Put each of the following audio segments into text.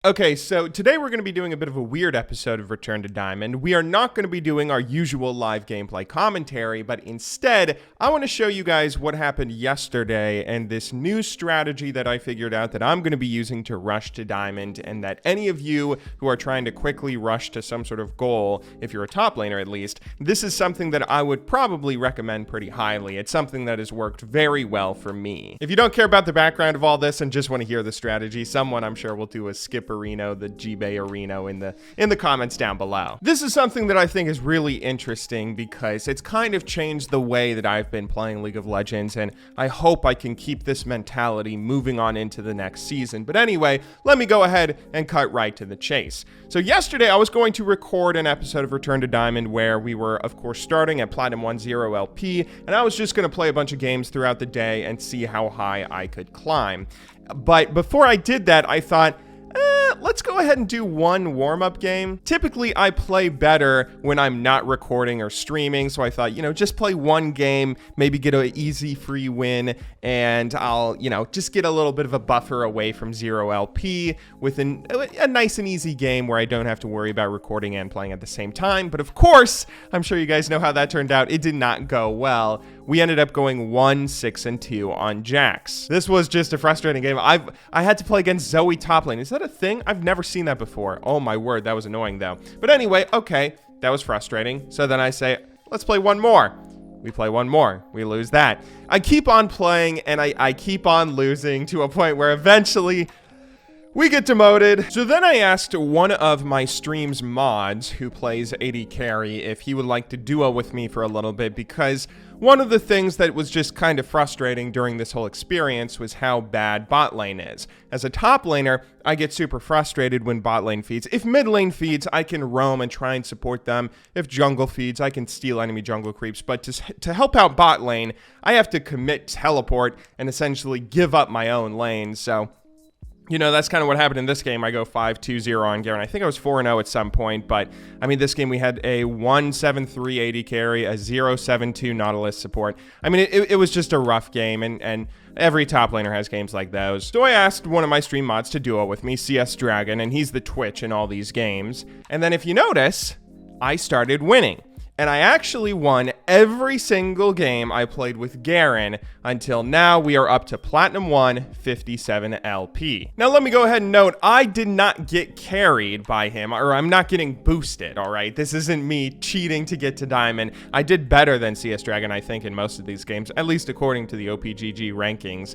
Okay, so today we're going to be doing a bit of a weird episode of Return to Diamond. We are not going to be doing our usual live gameplay commentary, but instead, I want to show you guys what happened yesterday and this new strategy that I figured out that I'm going to be using to rush to Diamond, and that any of you who are trying to quickly rush to some sort of goal, if you're a top laner at least, this is something that I would probably recommend pretty highly. It's something that has worked very well for me. If you don't care about the background of all this and just want to hear the strategy, someone I'm sure will do a skip Areno, the G-Bay Areno in the comments down below. This is something that I think is really interesting because it's kind of changed the way that I've been playing League of Legends, and I hope I can keep this mentality moving on into the next season. But anyway, let me go ahead and cut right to the chase. So yesterday I was going to record an episode of Return to Diamond where we were, of course, starting at Platinum 1-0 LP, and I was just going to play a bunch of games throughout the day and see how high I could climb. But before I did that, I thought, let's go ahead and do one warm-up game. Typically, I play better when I'm not recording or streaming, so I thought, just play one game, maybe get an easy free win, and I'll, just get a little bit of a buffer away from 0 LP with a nice and easy game where I don't have to worry about recording and playing at the same time. But of course, I'm sure you guys know how that turned out. It did not go well. We ended up going 1-6-2 on Jax. This was just a frustrating game. I had to play against Zoe top lane. Is that a thing? I've never seen that before. Oh my word, that was annoying though. But anyway, okay, that was frustrating. So then I say, let's play one more. We play one more. We lose that. I keep on playing and I keep on losing to a point where eventually we get demoted. So then I asked one of my stream's mods who plays AD carry if he would like to duo with me for a little bit, because one of the things that was just kind of frustrating during this whole experience was how bad bot lane is. As a top laner, I get super frustrated when bot lane feeds. If mid lane feeds, I can roam and try and support them. If jungle feeds, I can steal enemy jungle creeps. But to help out bot lane, I have to commit teleport and essentially give up my own lane. So that's kind of what happened in this game. I go 5-2-0 on Garen. I think I was 4-0 at some point, but I mean, this game we had a 1-7-3 AD carry, a 0-7-2 Nautilus support. I mean, it was just a rough game, and every top laner has games like those. So I asked one of my stream mods to duo with me, CS Dragon, and he's the Twitch in all these games. And then if you notice, I started winning. And I actually won every single game I played with Garen until now. We are up to Platinum 1, 57 LP. Now let me go ahead and note, I did not get carried by him, or I'm not getting boosted, all right? This isn't me cheating to get to Diamond. I did better than CS Dragon, I think, in most of these games, at least according to the OPGG rankings.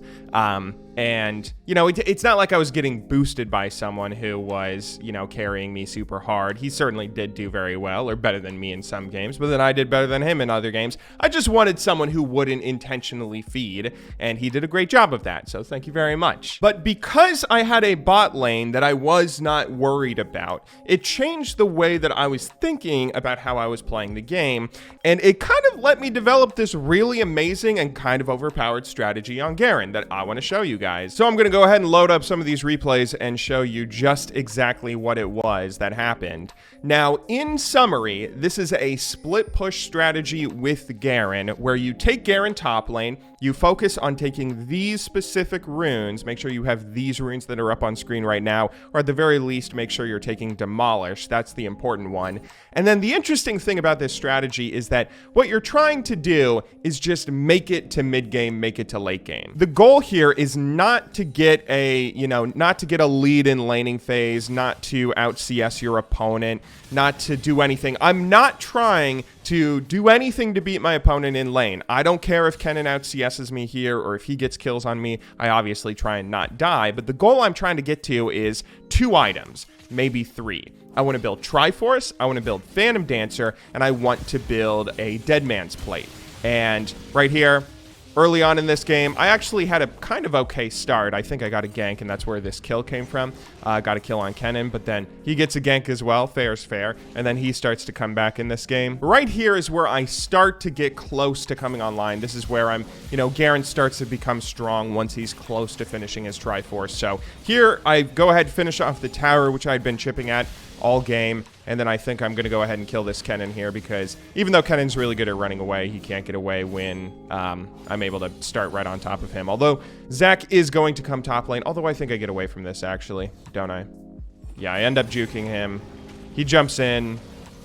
And, it's not like I was getting boosted by someone who was, carrying me super hard. He certainly did do very well, or better than me in some games, but then I did better than him in other games. I just wanted someone who wouldn't intentionally feed, and he did a great job of that, so thank you very much. But because I had a bot lane that I was not worried about, it changed the way that I was thinking about how I was playing the game, and it kind of let me develop this really amazing and kind of overpowered strategy on Garen that I want to show you guys. So I'm going to go ahead and load up some of these replays and show you just exactly what it was that happened. Now, in summary, this is a split push strategy with Garen, where you take Garen top lane, you focus on taking these specific runes, make sure you have these runes that are up on screen right now, or at the very least, make sure you're taking Demolish. That's the important one. And then the interesting thing about this strategy is that what you're trying to do is just make it to mid game, make it to late game. The goal here is not to get a lead in laning phase, not to out CS your opponent, not to do anything. I'm not trying to do anything to beat my opponent in lane. I don't care if Kennen out CS's me here or if he gets kills on me. I obviously try and not die, but the goal I'm trying to get to is 2 items, maybe 3. I want to build Triforce, I want to build Phantom Dancer, and I want to build a Dead Man's Plate. And right here, early on in this game, I actually had a kind of okay start. I think I got a gank, and that's where this kill came from. Got a kill on Kennen, but then he gets a gank as well. Fair's fair. And then he starts to come back in this game. Right here is where I start to get close to coming online. This is where Garen starts to become strong once he's close to finishing his Triforce. So here, I go ahead and finish off the tower, which I had been chipping at all game, and then I think I'm going to go ahead and kill this Kennen here, because even though Kennen's really good at running away, he can't get away when I'm able to start right on top of him. Although Zac is going to come top lane, although I think I get away from this, actually, don't I? Yeah, I end up juking him. He jumps in,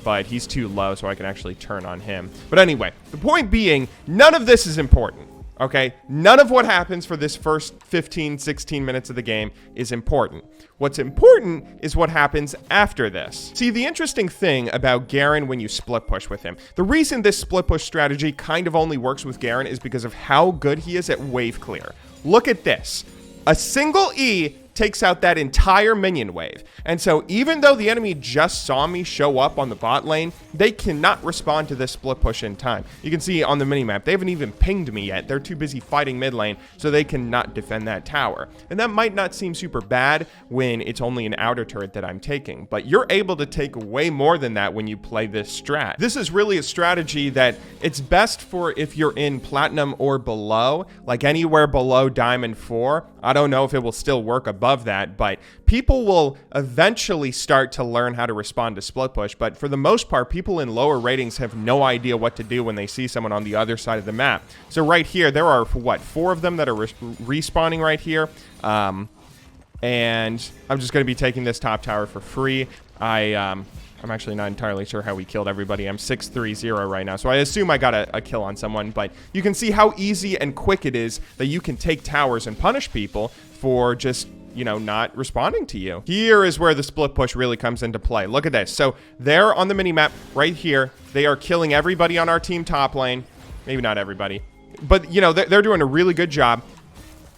but he's too low, so I can actually turn on him. But anyway, the point being, none of this is important. Okay, none of what happens for this first 15, 16 minutes of the game is important. What's important is what happens after this. See, the interesting thing about Garen when you split push with him, the reason this split push strategy kind of only works with Garen is because of how good he is at wave clear. Look at this. A single E takes out that entire minion wave. And so even though the enemy just saw me show up on the bot lane, they cannot respond to this split push in time. You can see on the minimap, they haven't even pinged me yet. They're too busy fighting mid lane, so they cannot defend that tower. And that might not seem super bad when it's only an outer turret that I'm taking, but you're able to take way more than that when you play this strat. This is really a strategy that it's best for if you're in platinum or below, like anywhere below diamond 4. I don't know if it will still work above that, but people will eventually start to learn how to respond to split push. But for the most part, people in lower ratings have no idea what to do when they see someone on the other side of the map. So right here, there are, what, 4 of them that are respawning right here. And I'm just going to be taking this top tower for free. I'm actually not entirely sure how we killed everybody. I'm 6-3-0 right now, so I assume I got a kill on someone, but you can see how easy and quick it is that you can take towers and punish people for just, you know, not responding to you. Here is where the split push really comes into play. Look at this. So they're on the minimap right here. They are killing everybody on our team top lane. Maybe not everybody, but, you know, they're doing a really good job.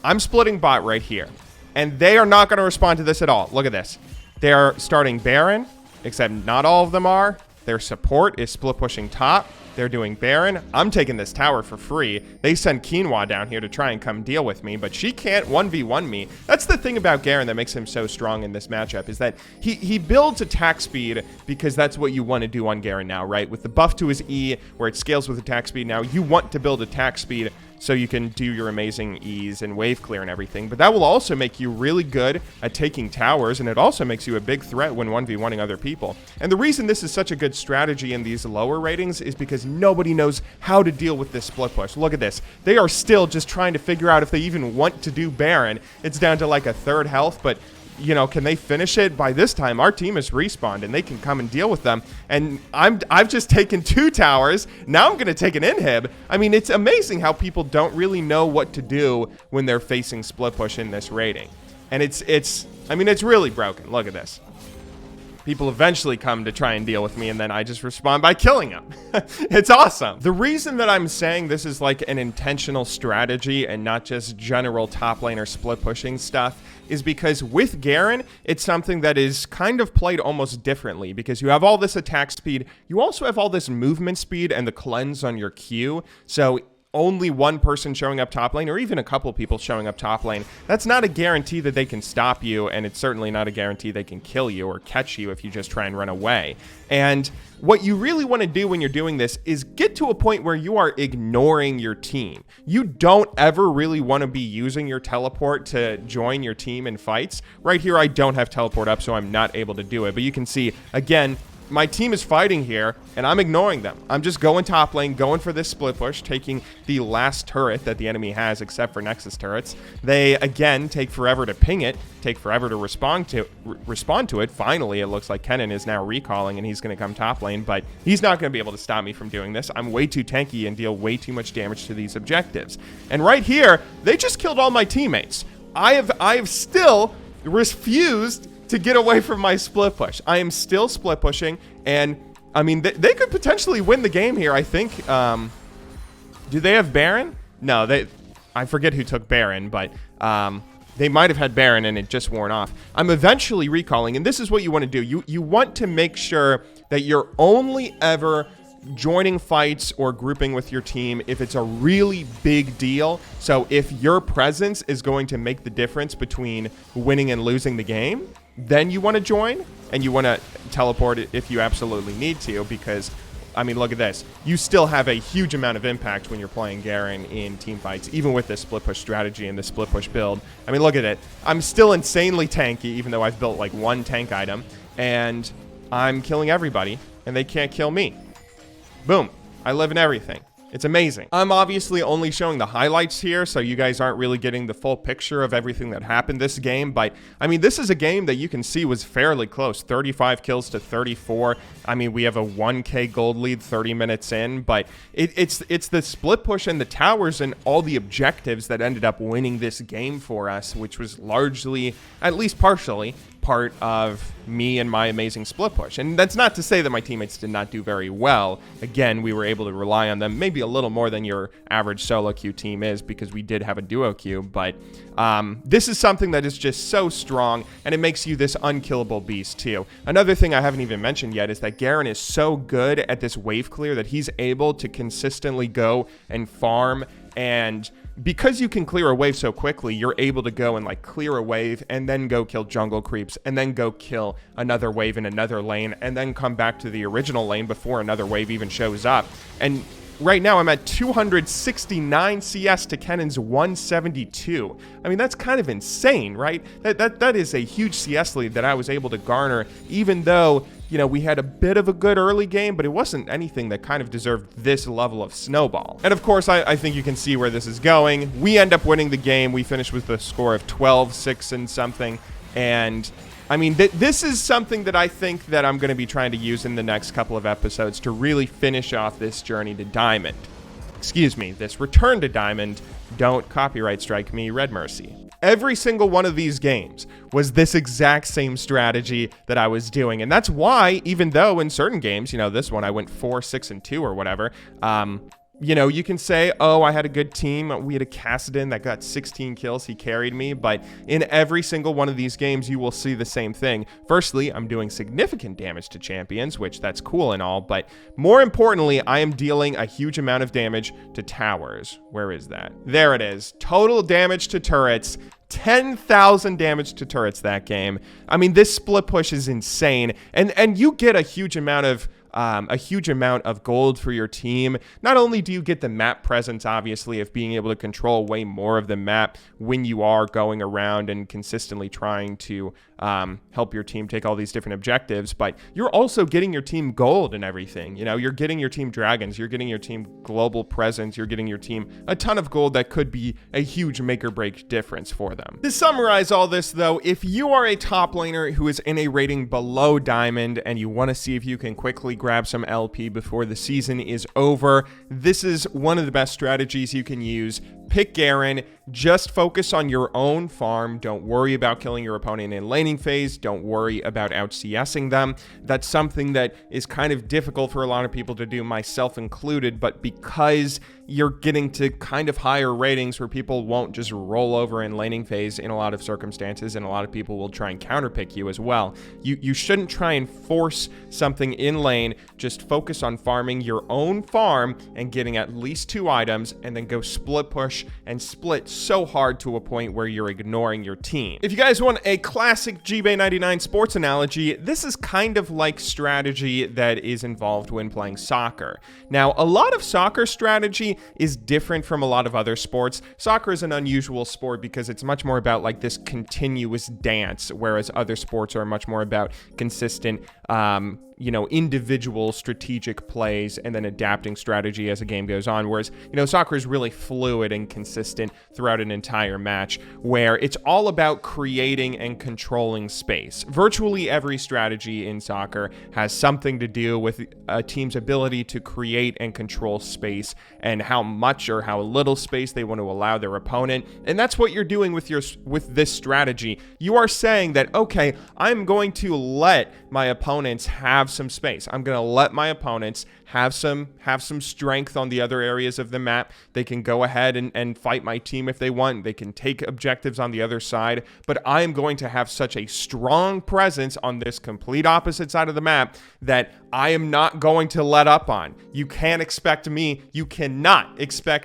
I'm splitting bot right here, and they are not going to respond to this at all. Look at this. They're starting Baron, except not all of them are. Their support is split pushing top. They're doing Baron. I'm taking this tower for free. They send Quinoa down here to try and come deal with me, but she can't 1v1 me. That's the thing about Garen that makes him so strong in this matchup, is that he builds attack speed because that's what you want to do on Garen now, right? With the buff to his E, where it scales with attack speed now, you want to build attack speed so you can do your amazing E's and wave clear and everything. But that will also make you really good at taking towers, and it also makes you a big threat when 1v1ing other people. And the reason this is such a good strategy in these lower ratings is because nobody knows how to deal with this split push. Look at this. They are still just trying to figure out if they even want to do Baron. It's down to like a 3rd health, but you know, can they finish it? By this time, our team is respawned, and they can come and deal with them. And I've just taken 2 towers. Now I'm going to take an inhib. I mean, it's amazing how people don't really know what to do when they're facing split push in this rating. And I mean, it's really broken. Look at this. People eventually come to try and deal with me, and then I just respond by killing them. It's awesome. The reason that I'm saying this is like an intentional strategy and not just general top laner split pushing stuff is because with Garen, it's something that is kind of played almost differently, because you have all this attack speed. You also have all this movement speed and the cleanse on your Q. So only one person showing up top lane, or even a couple people showing up top lane, that's not a guarantee that they can stop you, and it's certainly not a guarantee they can kill you or catch you if you just try and run away. And what you really want to do when you're doing this is get to a point where you are ignoring your team. You don't ever really want to be using your teleport to join your team in fights. Right here, I don't have teleport up, so I'm not able to do it. But you can see, again, my team is fighting here, and I'm ignoring them. I'm just going top lane, going for this split push, taking the last turret that the enemy has, except for Nexus turrets. They, again, take forever to ping it, take forever to respond to it. Finally, it looks like Kennen is now recalling, and he's going to come top lane, but he's not going to be able to stop me from doing this. I'm way too tanky and deal way too much damage to these objectives. And right here, they just killed all my teammates. I have still refused to get away from my split push. I am still split pushing, and I mean, they could potentially win the game here, I think. Do they have Baron? No, I forget who took Baron, but they might have had Baron and it just worn off. I'm eventually recalling, and this is what you want to do. You want to make sure that you're only ever joining fights or grouping with your team if it's a really big deal. So if your presence is going to make the difference between winning and losing the game, then you want to join, and you want to teleport if you absolutely need to, because I mean, look at this. You still have a huge amount of impact when you're playing Garen in team fights, even with this split push strategy and this split push build. I mean, look at it. I'm still insanely tanky, even though I've built like 1 tank item, and I'm killing everybody, and they can't kill me. Boom. I live in everything. It's amazing. I'm obviously only showing the highlights here, so you guys aren't really getting the full picture of everything that happened this game, but I mean, this is a game that you can see was fairly close, 35 kills to 34. I mean, we have a 1k gold lead 30 minutes in, but it's the split push and the towers and all the objectives that ended up winning this game for us, which was largely, at least partially, part of me and my amazing split push. And that's not to say that my teammates did not do very well. Again, we were able to rely on them maybe a little more than your average solo queue team is, because we did have a duo queue, but this is something that is just so strong, and it makes you this unkillable beast too. Another thing I haven't even mentioned yet is that Garen is so good at this wave clear that he's able to consistently go and farm, and because you can clear a wave so quickly, you're able to go and like clear a wave and then go kill jungle creeps and then go kill another wave in another lane and then come back to the original lane before another wave even shows up. And right now I'm at 269 CS to Kennen's 172. I mean, that's kind of insane, right? That is a huge CS lead that I was able to garner, even though, you know, we had a bit of a good early game, but it wasn't anything that kind of deserved this level of snowball. And of course, I think you can see where this is going. We end up winning the game. We finished with a score of 12-6 and something. And I mean, this is something that I think that I'm going to be trying to use in the next couple of episodes to really finish off this journey to Diamond. Excuse me, this return to Diamond. Don't copyright strike me, Red Mercy. Every single one of these games was this exact same strategy that I was doing. And that's why, even though in certain games, you know, this one I went 4-6-2 or whatever, you know, you can say, oh, I had a good team. We had a Kassadin that got 16 kills. He carried me. But in every single one of these games, you will see the same thing. Firstly, I'm doing significant damage to champions, which that's cool and all. But more importantly, I am dealing a huge amount of damage to towers. Where is that? There it is. Total damage to turrets. 10,000 damage to turrets that game. I mean, this split push is insane. And you get a huge amount of gold for your team. Not only do you get the map presence, obviously, of being able to control way more of the map when you are going around and consistently trying to help your team take all these different objectives, but you're also getting your team gold and everything. You know, you're getting your team dragons, you're getting your team global presence, you're getting your team a ton of gold that could be a huge make or break difference for them. To summarize all this though, if you are a top laner who is in a rating below Diamond and you want to see if you can quickly grab some LP before the season is over, this is one of the best strategies you can use. Pick Garen, just focus on your own farm. Don't worry about killing your opponent in laning phase. Don't worry about out-CSing them. That's something that is kind of difficult for a lot of people to do, myself included, but because you're getting to kind of higher ratings where people won't just roll over in laning phase in a lot of circumstances, and a lot of people will try and counterpick you as well. You shouldn't try and force something in lane. Just focus on farming your own farm and getting at least 2 items, and then go split push and split so hard to a point where you're ignoring your team. If you guys want a classic GBay99 sports analogy, this is kind of like strategy that is involved when playing soccer. Now, a lot of soccer strategy is different from a lot of other sports. Soccer is an unusual sport because it's much more about like this continuous dance, whereas other sports are much more about consistent, you know, individual strategic plays and then adapting strategy as the game goes on. Whereas, you know, soccer is really fluid and consistent throughout an entire match, where it's all about creating and controlling space. Virtually every strategy in soccer has something to do with a team's ability to create and control space and how much or how little space they want to allow their opponent. And that's what you're doing with this strategy. You are saying that, okay, I'm going to let my opponents have some space. I'm going to let my opponents have some strength on the other areas of the map. They can go ahead and fight my team if they want. They can take objectives on the other side, but I am going to have such a strong presence on this complete opposite side of the map that I am not going to let up on. You cannot expect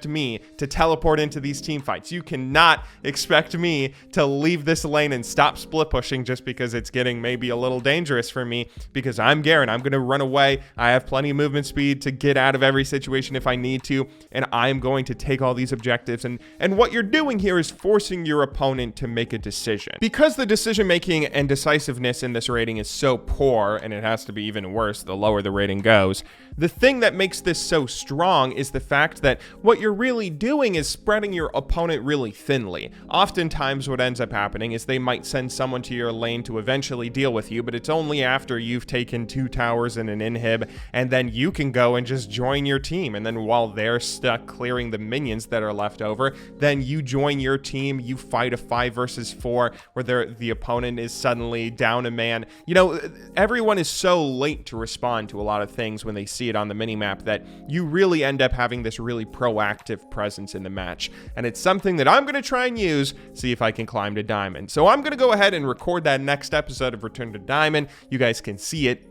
me to teleport into these team fights. You cannot expect me to leave this lane and stop split pushing just because it's getting maybe a little dangerous for me, because I'm there and I'm going to run away. I have plenty of movement speed to get out of every situation if I need to, and I'm going to take all these objectives. And what you're doing here is forcing your opponent to make a decision. Because the decision making and decisiveness in this rating is so poor, and it has to be even worse the lower the rating goes, the thing that makes this so strong is the fact that what you're really doing is spreading your opponent really thinly. Oftentimes what ends up happening is they might send someone to your lane to eventually deal with you, but it's only after you've taken 2 towers and an inhib, and then you can go and just join your team. And then while they're stuck clearing the minions that are left over, then you join your team, you fight a 5 versus 4 where the opponent is suddenly down a man. You know, everyone is so late to respond to a lot of things when they see it on the minimap that you really end up having this really proactive presence in the match. And it's something that I'm going to try and use, see if I can climb to Diamond. So I'm going to go ahead and record that next episode of Return to Diamond. You guys can see it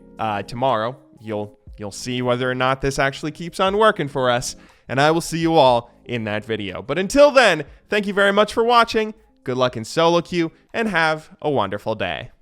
tomorrow. You'll see whether or not this actually keeps on working for us. And I will see you all in that video. But until then, thank you very much for watching. Good luck in solo queue and have a wonderful day.